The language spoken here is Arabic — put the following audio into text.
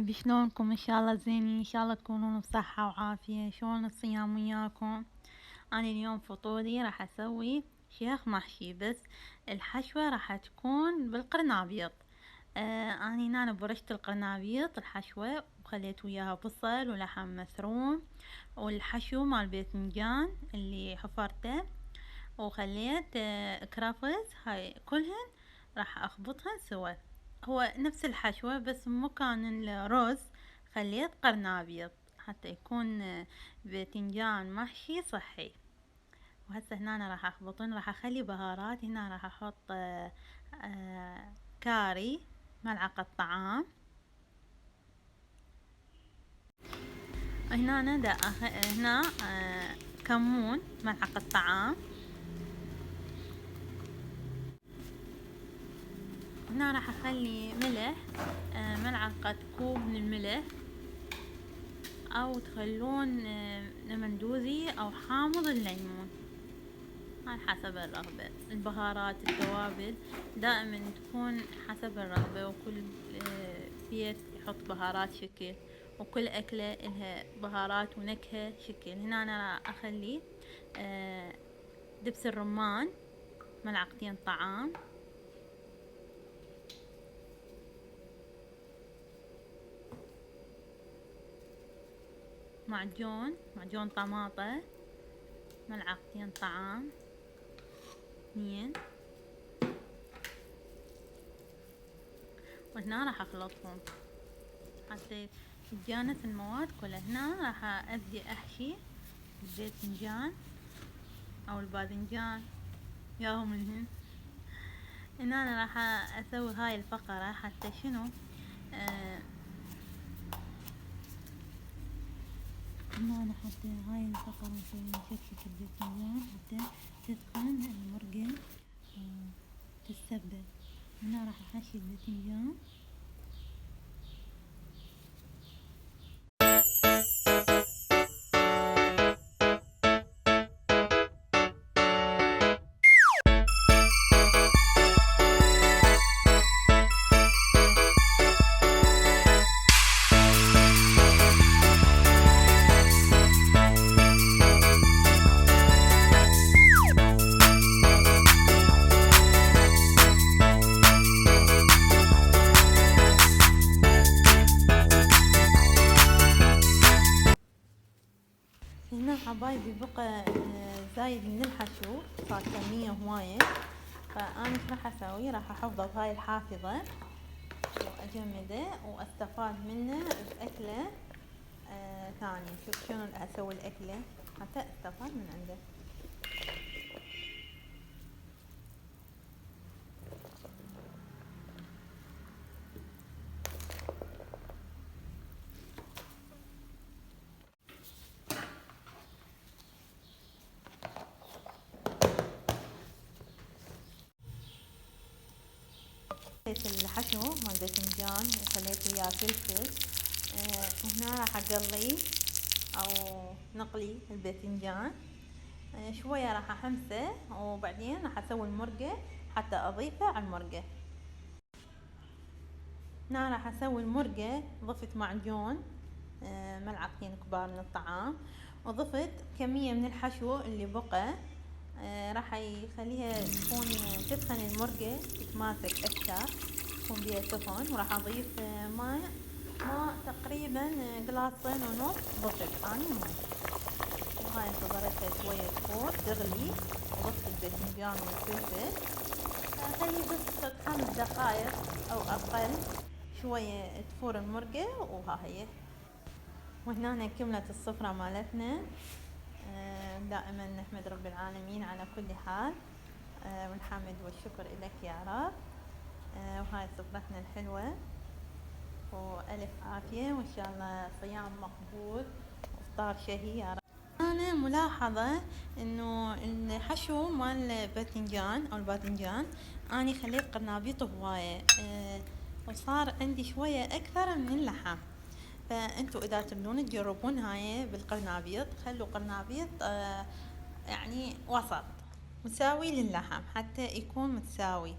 حبايبي، شلونكم؟ ان شاء الله زينين، ان شاء الله تكونون بصحة وعافية. شلون الصيام وياكم؟ انا اليوم فطوري راح اسوي شيخ محشي، بس الحشوة راح تكون بالقرنابيط. اني هنا برشت القرنابيط الحشوة، وخليت وياها بصل ولحم مسروم والحشو مال باذنجان اللي حفرته، وخليت كرفس. هاي كلهن راح اخبطهن سوا. هو نفس الحشوة، بس مكان الرز خليت قرنابيط حتى يكون باذنجان محشي صحي. وهسه هنا أنا راح اخبطن، راح اخلي بهارات. هنا راح احط كاري ملعقة طعام. هنا أنا هنا كمون ملعقة طعام. هنا راح اخلي ملح، ملعقة كوب من الملح، او تخلون لمندوزي او حامض الليمون على حسب الرغبة. البهارات التوابل دائما تكون حسب الرغبة، وكل بيت يحط بهارات شكل، وكل أكلة لها بهارات ونكهة شكل. هنا أنا أخلي دبس الرمان ملعقتين طعام، معجون طماطة ملعقتين طعام 2. وهنا راح اخلطهم حتى تتجانس المواد كلها. هنا راح ابدي احشي الباذنجان او الباذنجان ياهو منهن. هنا انا راح اسوي هاي الفقرة حتى شنو، هنا أنا حتى هاي الفقرة نسوي نشكك الباذنجان حتى تسخن المرقة وتتسبك. هنا راح احشي الباذنجان. هنا حبايبي بقى زايد من الحشو، صار كمية هواية. فأنا ايش راح اسوي؟ راح احفظ هاي الحافظة واجمده واستفاد منه بأكلة ثانية. شوف شلون اسوي الأكلة حتى استفاد من عنده. خليت الحشو مال باذنجان وخليت وياه فلفل. وهنا راح اقلي او نقلي الباذنجان شوية، راح احمسه وبعدين راح اسوي المرقة حتى اضيفه على المرقة. هنا راح اسوي المرقة، ضفت معجون ملعقتين كبار من الطعام، وضفت كمية من الحشو اللي بقى. راح يخليها تسخن المرقة تتماسك اكثر، يكون بيها سخن. وراح اضيف ماء تقريبا قلاصين ونص ضفت اني ماء. وهاي انتظرتها شوية تفور تغلي، وضفت الباذنجان والفلفل. خلي بس 5 دقايق او اقل شوية تفور المرقة. وها هي. وهنا كملت السفرة مالتنا. دائما نحمد رب العالمين على كل حال، والحمد والشكر لك يا رب. وهاي سفرتنا الحلوة، وألف عافية، وإن شاء الله صيام مقبول وإفطار شهي يا رب. أنا ملاحظة إنه الحشو مال الباذنجان أو الباذنجان أنا خليت قرنابيط هواية، وصار عندي شوية أكثر من اللحم. فأنتوا إذا تبدون تجربون هاي بالقرنابيط، خلوا قرنابيط يعني وسط مساوي للحم حتى يكون متساوي.